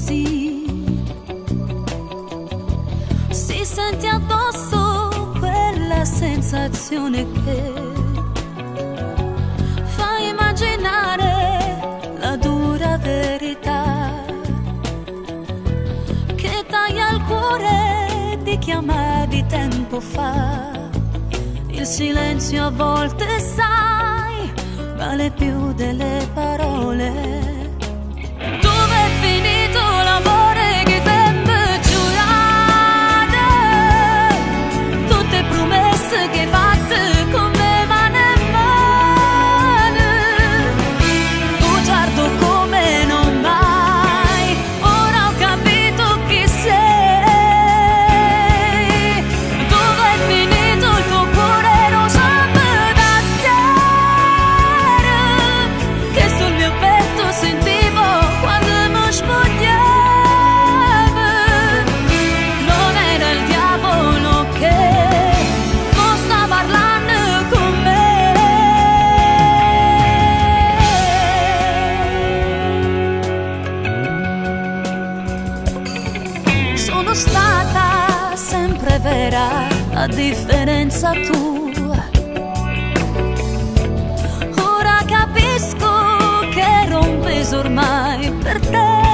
così. Si sente addosso quella sensazione che fa immaginare la dura verità che taglia il cuore di chi amavi tempo fa. Il silenzio a volte, sai, vale più delle parole. Dove è finito l'amore che sempre giurato? Tutte promesse che hai fatte con me mano in mano, bugiardo come non mai. Ora ho capito chi sei. Dove è finito il tuo cuore rosato da sera, che sul mio petto sentivo quando mi spogliavo? Non era il diavolo che non sta parlando con me. Sono stata sempre vera, a differenza tua. Ora capisco che ero un peso ormai per te.